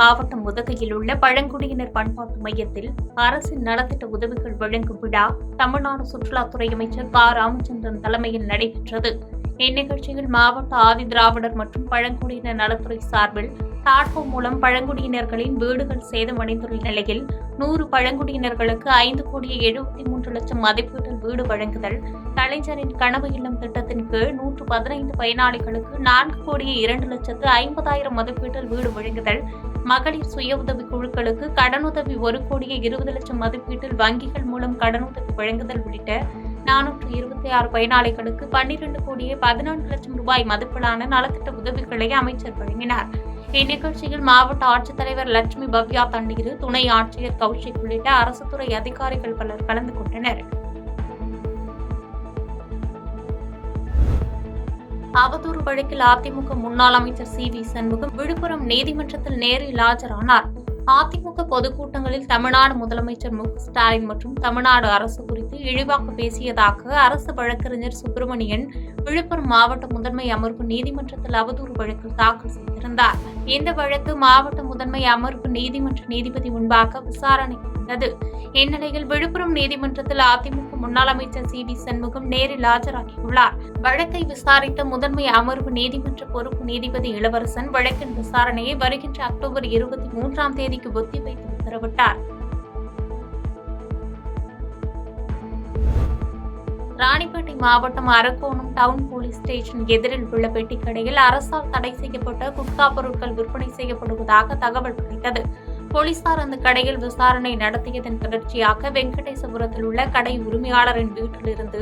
மாவட்டம் உதகையில் உள்ள பழங்குடியினர் பண்பாட்டு மையத்தில் அரசின் நலத்திட்ட உதவிகள் வழங்கும் விழா தமிழ்நாடு சுற்றுலாத்துறை அமைச்சர் க. ராமச்சந்திரன் தலைமையில் நடைபெற்றது. இந்நிகழ்ச்சியில் மாவட்ட ஆதி திராவிடர் மற்றும் பழங்குடியினர் நலத்துறை சார்பில் டாட்கோ மூலம் பழங்குடியினர்களின் வீடுகள் சேதமடைந்துள்ள நிலையில் 100 பழங்குடியினர்களுக்கு 5,73,00,000 மதிப்பீட்டில் வீடு வழங்குதல், கலைஞரின் கனவு இல்லம் திட்டத்தின் கீழ் 115 பயனாளிகளுக்கு 4,02,50,000 மதிப்பீட்டில் வீடு வழங்குதல், மகளிர் சுய உதவி குழுக்களுக்கு கடனுதவி 1,20,00,000 மதிப்பீட்டில் வங்கிகள் மூலம் கடனுதவி வழங்குதல் உள்ளிட்ட 426 பயனாளிகளுக்கு 12,14,00,000 ரூபாய் மதிப்பிலான நலத்திட்ட உதவிகளை அமைச்சர் வழங்கினார். இந்நிகழ்ச்சியில் மாவட்ட ஆட்சித்தலைவர் லட்சுமி பவ்யா தண்ணீர், துணை ஆட்சியர் கௌஷிக் உள்ளிட்ட அரசு துறை அதிகாரிகள் பலர் கலந்து கொண்டனர். அவதூறு வழக்கில் அதிமுக முன்னாள் அமைச்சர் சி.வி. சண்முகம் விழுப்புரம் நீதிமன்றத்தில் நேரில் ஆஜரானார். அதிமுக பொதுக்கூட்டங்களில் தமிழ்நாடு முதலமைச்சர் மு. ஸ்டாலின் மற்றும் தமிழ்நாடு அரசு குறித்து இழிவாக பேசியதாக அரசு வழக்கறிஞர் சுப்பிரமணியன் விழுப்புரம் மாவட்ட முதன்மை அமர்வு நீதிமன்றத்தில் அவதூறு வழக்கில் தாக்கல் செய்திருந்தார். இந்த வழக்கு மாவட்ட முதன்மை அமர்வு நீதிமன்ற நீதிபதி முன்பாக விசாரணைக்கு வந்தது. இந்நிலையில் விழுப்புரம் நீதிமன்றத்தில் அதிமுக முன்னாள் அமைச்சர் சி.வி. சண்முகம் நேரில் ஆஜராகியுள்ளார். வழக்கை விசாரித்த முதன்மை அமர்வு நீதிமன்ற பொறுப்பு நீதிபதி இளவரசன் வழக்கின் விசாரணையை வருகின்ற அக்டோபர் 23ஆம் தேதிக்கு ஒத்திவைத்து உத்தரவிட்டார். ராணிப்பேட்டை மாவட்டம் அரக்கோணம் டவுன் போலீஸ் ஸ்டேஷன் எதிரில் உள்ள பெட்டிக்கடையில் அரசால் தடை செய்யப்பட்ட குட்கா பொருட்கள் விற்பனை செய்யப்படுவதாக தகவல் கிடைத்தது. போலீசார் அந்த கடையில் விசாரணை நடத்தியதன் தொடர்ச்சியாக வெங்கடேசபுரத்தில் உள்ள கடை உரிமையாளரின் வீட்டிலிருந்து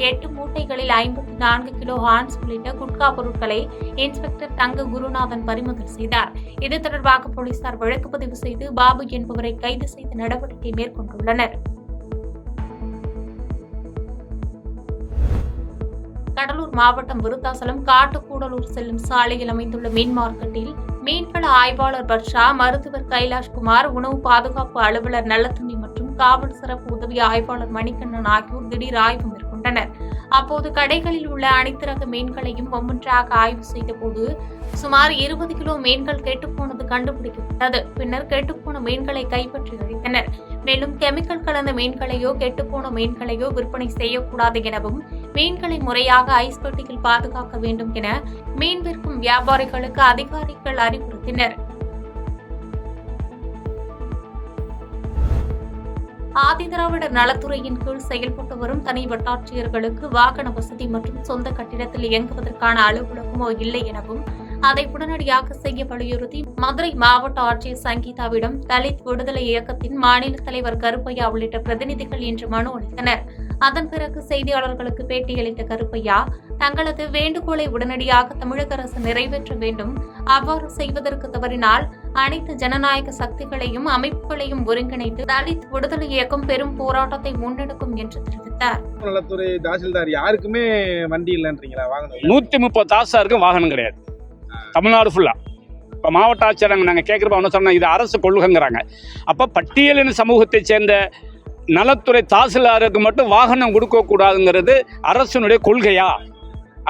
8 மூட்டைகளில் 54 கிலோ ஹான்ஸ் உள்ளிட்ட குட்கா பொருட்களை இன்ஸ்பெக்டர் தங்க குருநாதன் பறிமுதல் செய்தார். இது தொடர்பாக போலீசார் வழக்கு பதிவு செய்து பாபு என்பவரை கைது செய்து நடவடிக்கை மேற்கொண்டுள்ளனர். கடலூர் மாவட்டம் விருத்தாசலம் காட்டுக்கூடலூர் செல்லும் சாலையில் அமைந்துள்ள மீன் மார்க்கெட்டில் மீன்வள ஆய்வாளர் வர்ஷா, மருத்துவர் கைலாஷ்குமார், உணவு பாதுகாப்பு அலுவலர் நல்லத்துணி மற்றும் காவல் சிறப்பு உதவி ஆய்வாளர் மணிகண்ணன் ஆகியோர் திடீர் ஆய்வு மேற்கொண்டனர். அப்போது கடைகளில் உள்ள அனைத்து ரக மீன்களையும் ஒவ்வொன்றாக ஆய்வு செய்தபோது சுமார் 20 கிலோ மீன்கள் கெட்டுப்போனது கண்டுபிடிக்கப்பட்டது. பின்னர் கெட்டுப்போன மீன்களை கைப்பற்றி அளித்தனர். மேலும் கெமிக்கல் கலந்த மீன்களையோ கெட்டுப்போன மீன்களையோ விற்பனை செய்யக்கூடாது எனவும் மீன்களை முறையாக ஐஸ் பெட்டியில் பாதுகாக்க வேண்டும் என மீன் விற்கும் வியாபாரிகளுக்கு அதிகாரிகள் அறிவுறுத்தினர். ஆதிதிராவிடர் நலத்துறையின் கீழ் செயல்பட்டு வரும் தனி வட்டாட்சியர்களுக்கு வாகன வசதி மற்றும் சொந்த கட்டிடத்தில் இயங்குவதற்கான அலுவலகமோ இல்லை எனவும் அதை உடனடியாக செய்ய வலியுறுத்தி மதுரை மாவட்ட ஆட்சியர் சங்கீதாவிடம் தலித் விடுதலை இயக்கத்தின் மாநில தலைவர் கருப்பையா உள்ளிட்ட பிரதிநிதிகள் இன்று மனு அளித்தனர். அதன் பிறகு செய்தியாளர்களுக்கு பேட்டியளித்த கருப்பையா, தங்களது வேண்டுகோளை உடனடியாக தமிழக அரசு நிறைவேற்ற வேண்டும், அவ்வாறு செய்வதற்கு தவறினால் அனைத்து ஜனநாயக சக்திகளையும் அமைப்புகளையும் ஒருங்கிணைத்து தலித் விடுதலை இயக்கம் பெரும் போராட்டத்தை முன்னெடுக்கும் என்று தெரிவித்தார். நலத்துறை தாசில்தார் யாருக்குமே வண்டி இல்லைன்றீங்களா? வாகனம் 130 தாசில்தாருக்கும் வாகனம் கிடையாது தமிழ்நாடு ஃபுல்லா. இப்போ மாவட்ட ஆட்சியர் நாங்கள் கேட்குறப்ப அவனை சொன்னால் இது அரசு கொள்கைங்கிறாங்க. அப்போ பட்டியலின சமூகத்தை சேர்ந்த நலத்துறை தாசில்தாருக்கு மட்டும் வாகனம் கொடுக்கக்கூடாதுங்கிறது அரசினுடைய கொள்கையா?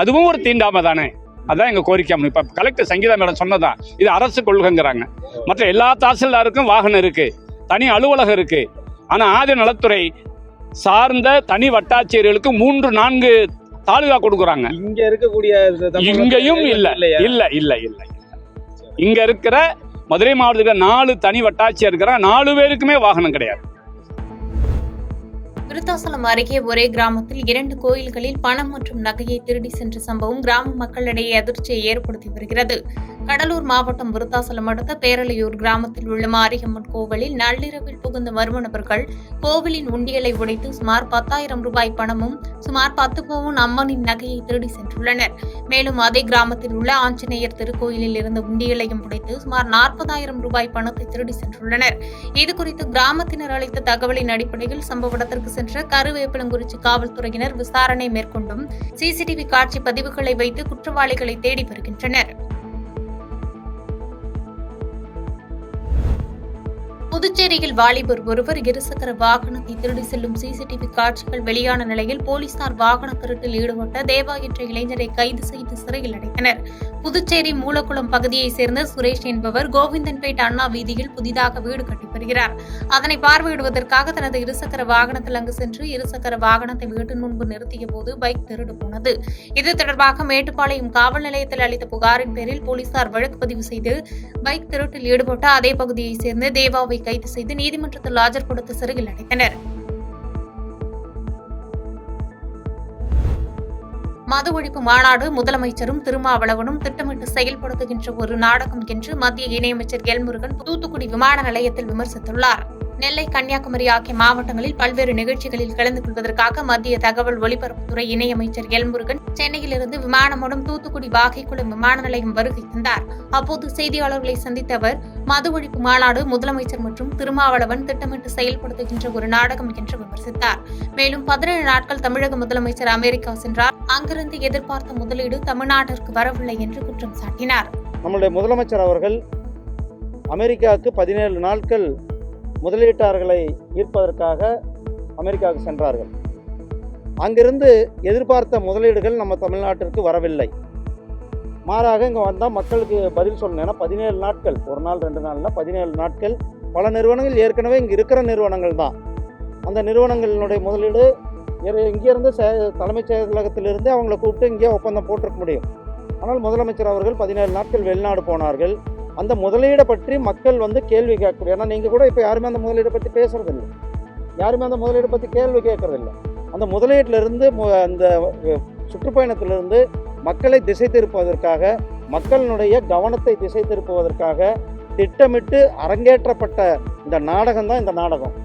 அதுவும் ஒரு தீண்டாமை தானே. அதுதான் எங்கள் கோரிக்கை. இப்போ கலெக்டர் சங்கீதா மேடம் சொன்னதான் இது அரசு கொள்கைங்கிறாங்க. மற்ற எல்லா தாசில்தாருக்கும் வாகனம் இருக்குது, தனி அலுவலகம் இருக்குது. ஆனால் ஆதி நலத்துறை சார்ந்த தனி வட்டாட்சியர்களுக்கு 3-4 தாலுகா கொடுக்குறாங்க. இங்க இருக்கக்கூடிய இங்கேயும் இல்லை. இங்க இருக்கிற மதுரை மாவட்டத்தில் 4 தனி வட்டாட்சியர் இருக்கிறாங்க. 4 பேருக்குமே வாகனம் கிடையாது. விருத்தாசலம் அருகே ஒரே கிராமத்தில் 2 கோயில்களில் பணம் மற்றும் நகையை திருடி சென்ற சம்பவம் கிராம மக்களிடையே அதிர்ச்சியை ஏற்படுத்தி வருகிறது. கடலூர் மாவட்டம் விருத்தாசலம் அடுத்த பேரலையூர் கிராமத்தில் உள்ள மாரியம்மன் கோவிலில் நள்ளிரவில் புகுந்த மர்ம நபர்கள் கோவிலின் உண்டியலை உடைத்து சுமார் 10,000 ரூபாய் பணமும் சுமார் 10 பவுன் அம்மனின் நகையை திருடி சென்றுள்ளனர். மேலும் அதே கிராமத்தில் உள்ள ஆஞ்சநேயர் திருக்கோயிலில் இருந்த உண்டியலையும் உடைத்து சுமார் 40,000 ரூபாய் பணத்தை திருடி சென்றுள்ளனர். இதுகுறித்து கிராமத்தினர் அளித்த தகவலின் அடிப்படையில் சம்பவ இடத்திற்கு சென்ற கருவேப்பிலங்குறிச்சி காவல்துறையினர் விசாரணை மேற்கொண்டும் சிசிடிவி காட்சி பதிவுகளை வைத்து குற்றவாளிகளை தேடி வருகின்றனர். புதுச்சேரியில் வாலிபர் ஒருவர் இருசக்கர வாகனத்தை திருடி செல்லும் சிசிடிவி காட்சிகள் வெளியான நிலையில் போலீசார் வாகன திருட்டில் ஈடுபட்ட தேவா என்ற இளைஞரை கைது செய்து சிறையில் அடைத்தனர். புதுச்சேரி மூலக்குளம் பகுதியைச் சேர்ந்த சுரேஷ் என்பவர் கோவிந்தன்பேட் அண்ணா வீதியில் புதிதாக வீடு கட்டி வருகிறார். அதனை பார்வையிடுவதற்காக தனது இருசக்கர வாகனத்தில் அங்கு சென்று இருசக்கர வாகனத்தை வீட்டின் முன்பு நிறுத்திய போது பைக் திருடு போனது. இது தொடர்பாக மேட்டுப்பாளையம் காவல் நிலையத்தில் அளித்த புகாரின் பேரில் போலீசார் வழக்கு பதிவு செய்து பைக் திருட்டில் ஈடுபட்ட அதே பகுதியைச் சேர்ந்த தேவாவை கைது செய்து நீதிமன்றத்தில் ஆஜர்படுத்த சிறையில் அடைத்தனர். மது ஒழிப்பு மாநாடு முதலமைச்சரும் திருமாவளவனும் திட்டமிட்டு செயல்படுத்துகின்ற ஒரு நாடகம் என்று மத்திய இணையமைச்சர் எல் முருகன் தூத்துக்குடி விமான நிலையத்தில் விமர்சித்துள்ளார். நெல்லை, கன்னியாகுமரி ஆகிய மாவட்டங்களில் பல்வேறு நிகழ்ச்சிகளில் கலந்து கொள்வதற்காக மத்திய தகவல் ஒலிபரப்புத்துறை இணையமைச்சர் எல் முருகன் சென்னையிலிருந்து விமானம் மூலம் தூத்துக்குடி வாகைக்குளம் விமான நிலையம் வருகை தந்தார். அப்போது செய்தியாளர்களை சந்தித்த அவர் மது ஒழிப்பு மாநாடு முதலமைச்சர் மற்றும் திருமாவளவன் திட்டமிட்டு செயல்படுத்துகின்ற ஒரு நாடகம் என்று விமர்சித்தார். மேலும் 17 நாட்கள் தமிழக முதலமைச்சர் அமெரிக்கா சென்றார். அங்கிருந்து எதிர்பார்த்த முதலீடு தமிழ்நாட்டிற்கு வரவில்லை என்று குற்றம் சாட்டினார். நம்முடைய முதலமைச்சர் அவர்கள் அமெரிக்காவுக்கு 17 நாட்கள் முதலீட்டாளர்களை ஈர்ப்பதற்காக அமெரிக்காவுக்கு சென்றார்கள். அங்கிருந்து எதிர்பார்த்த முதலீடுகள் நம்ம தமிழ்நாட்டிற்கு வரவில்லை. மாறாக இங்கே வந்தால் மக்களுக்கு பதில் சொல்லணும். ஏன்னா 17 நாட்கள், ஒரு நாள் 2 நாளில் 17 நாட்கள் பல நிறுவனங்கள் ஏற்கனவே இங்கே இருக்கிற நிறுவனங்கள் தான். அந்த நிறுவனங்களினுடைய முதலீடு இங்கேருந்து தலைமைச் செயலகத்திலிருந்து அவங்கள கூப்பிட்டு இங்கே ஒப்பந்தம் போட்டிருக்க முடியும். ஆனால் முதலமைச்சர் அவர்கள் 17 நாட்கள் வெளிநாடு போனார்கள். அந்த முதலீடை பற்றி மக்கள் கேள்வி கேட்கக்கூடிய, ஏன்னா நீங்கள் கூட இப்போ யாருமே அந்த முதலீடை பற்றி பேசுறதில்லை, யாருமே அந்த முதலீடை பற்றி கேள்வி கேட்கறதில்லை. அந்த முதலீட்டிலிருந்து அந்த சுற்றுப்பயணத்திலிருந்து மக்களை திசை திருப்புவதற்காக, மக்களினுடைய கவனத்தை திசை திருப்புவதற்காக திட்டமிட்டு அரங்கேற்றப்பட்ட இந்த நாடகம் தான் இந்த நாடகம்.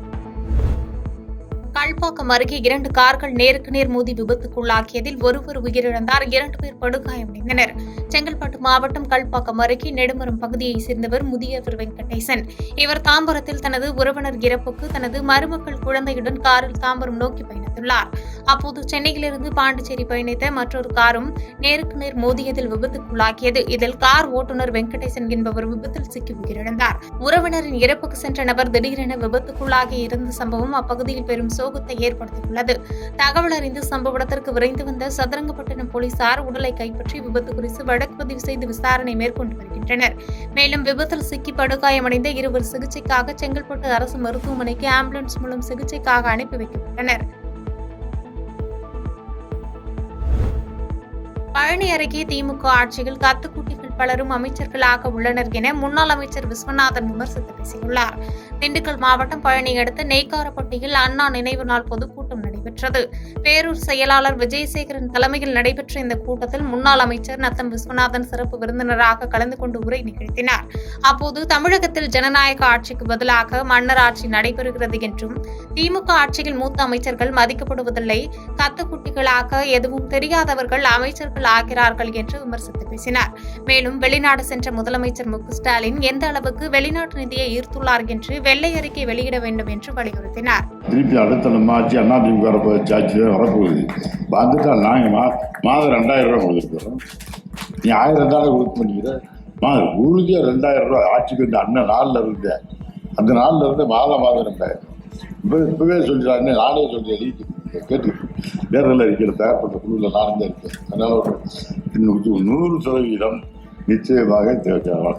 கல்பாக்கம் அருகே 2 கார்கள் நேருக்கு நேர் மோதி விபத்துக்குள்ளாக்கியதில் ஒருவர் உயிரிழந்தார், 2 பேர் படுகாயமடைந்தனர். செங்கல்பட்டு மாவட்டம் கல்பாக்கம் அருகே நெடுமரம் பகுதியைச் சேர்ந்தவர் முதியவர் வெங்கடேசன். இவர் தாம்பரத்தில் தனது உறவினர் இறப்புக்கு தனது மருமக்கள் குழந்தையுடன் காரில் தாம்பரம் நோக்கி பயணித்துள்ளார். அப்போது சென்னையிலிருந்து பாண்டிச்சேரி பயணித்த மற்றொரு காரும் நேருக்கு நேர் மோதியதில் விபத்துக்குள்ளாக்கியது. இதில் கார் ஓட்டுநர் வெங்கடேசன் என்பவர் விபத்தில் சிக்கி உயிரிழந்தார். உறவினரின் இறப்புக்கு சென்ற நபர் திடீரென விபத்துக்குள்ளாகி இருந்த சம்பவம் அப்பகுதியில் பெரும் சோகத்தை ஏற்படுத்தியுள்ளது. தகவல் அறிந்து சம்பவ இடத்திற்கு விரைந்து வந்த சதுரங்கப்பட்டினம் போலீசார் உடலை கைப்பற்றி விபத்து குறித்து வழக்கு பதிவு செய்து விசாரணை மேற்கொண்டு வருகின்றனர். மேலும் விபத்தில் சிக்கி படுகாயமடைந்த இருவர் சிகிச்சைக்காக செங்கல்பட்டு அரசு மருத்துவமனைக்கு ஆம்புலன்ஸ் மூலம் சிகிச்சைக்காக அனுப்பி வைக்கப்பட்டனர். பழனி அருகே திமுக ஆட்சியில் கத்துக்குட்டிகள் பலரும் அமைச்சர்களாக உள்ளனர் என முன்னாள் அமைச்சர் விஸ்வநாதன் விமர்சித்து பேசியுள்ளார். திண்டுக்கல் மாவட்டம் பழனி அடுத்த நெய்க்காரப்பட்டியில் அண்ணா நினைவு நாள் பொதுக்கூட்டம் நடைபெற்றது. பேரூர் செயலாளர் விஜயசேகரன் தலைமையில் நடைபெற்ற இந்த கூட்டத்தில் முன்னாள் அமைச்சர் நத்தம் விஸ்வநாதன் சிறப்பு விருந்தினராக கலந்து கொண்டு உரை நிகழ்த்தினார். அப்போது தமிழகத்தில் ஜனநாயக ஆட்சிக்கு பதிலாக மன்னர் ஆட்சி நடைபெறுகிறது என்றும், திமுக ஆட்சியில் மூத்த அமைச்சர்கள் மதிக்கப்படுவதில்லை, கத்துக்குட்டிகளாக எதுவும் தெரியாதவர்கள் அமைச்சர்கள் ஆகிறார்கள் என்று விமர்சித்து பேசினார். மேலும் வெளிநாடு சென்ற முதலமைச்சர் ஸ்டாலின் எந்த அளவுக்கு வெளிநாட்டு நிதியை ஈர்த்துள்ளார் என்று வெள்ளை அறிக்கை வெளியிட வேண்டும் என்று வலியுறுத்தினார். திருப்பி அடுத்த நம்ம ஆட்சி அதிமுக வரப்போகுது. வந்துட்டா நாங்கள் மாதம் 2000 ரூபா கொடுத்துருக்கோம். நீ 1000 தானே கொடுக்க பண்ணிக்கிற. ஊருக்கே 2000 ரூபா ஆட்சிக்கு வந்து அண்ணன் நாளில் இருந்தேன். அந்த நாளில் இருந்து மாதம் 2000. இப்பவே சொல்லிடுறாங்க. நானே சொல்லி கேட்டு தேர்தல் அறிக்கையில் தயார்பட்ட குழுவில் நானும் தான் இருக்கேன். அதனால 100% நிச்சயமாக தேவையான.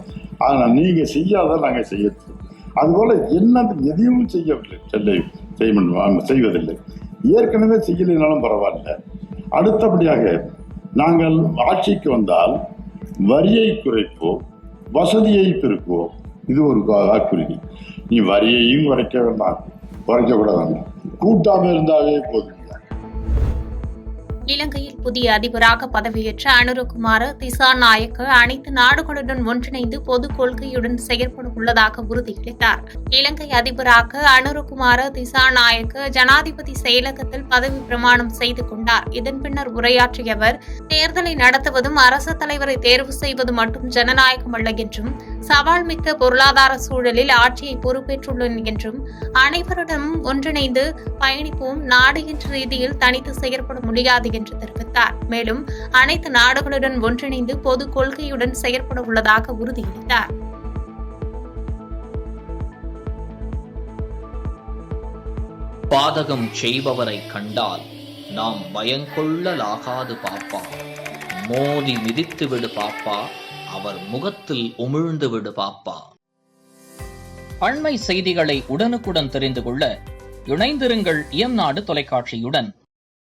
ஆனால் நீங்கள் செய்யாத நாங்கள் செய்ய. அதுபோல் எதையும் செய்வதில்லை. ஏற்கனவே செய்யலைனாலும் பரவாயில்ல. அடுத்தபடியாக நாங்கள் ஆட்சிக்கு வந்தால் வரியை குறைப்போம், வசதியை பெருக்குவோம். இது ஒரு வாக்குறுதி. நீ வரியையும் குறைக்கக்கூடாது, கூட்டாமல் இருந்தாவே போதும். இலங்கையில் புதிய அதிபராக பதவியேற்ற அனுரகுமார திசாநாயக்க அனைத்து நாடுகளுடன் ஒன்றிணைந்து பொது கொள்கையுடன் செயல்பட உள்ளதாக உறுதியளித்தார். இலங்கை அதிபராக அனுரகுமார திசாநாயக்க ஜனாதிபதி செயலகத்தில் பதவி பிரமாணம் செய்து கொண்டார். இதன் பின்னர் உரையாற்றிய அவர், தேர்தலை நடத்துவதும் அரசு தலைவரை தேர்வு செய்வது மட்டும் ஜனநாயகம் அல்ல என்றும், சவால் மிக்க பொருளாதார சூழலில் ஆட்சியை பொறுப்பேற்றுள்ளேன் என்றும், அனைவரிடமும் ஒன்றிணைந்து பயணிப்போம், நாடு என்ற ரீதியில் தனித்து செயல்பட முடியாது என்று தெரிவித்தார். மேலும் அனைத்து நாடுகளுடன் ஒன்றிணைந்து பொது கொள்கையுடன் செயல்பட உள்ளதாக உறுதியளித்தார். பாதகம் செய்பவரை கண்டால் நாம் பயங்கொள்ளலாகாது பாப்பா. மோதி மிதித்து விடு பாப்பா, அவர் முகத்தில் உமிழ்ந்து விடு பாப்பா. அண்மை செய்திகளை உடனுக்குடன் தெரிந்து கொள்ள இணைந்திருங்கள் இயம்நாடு தொலைக்காட்சியுடன்.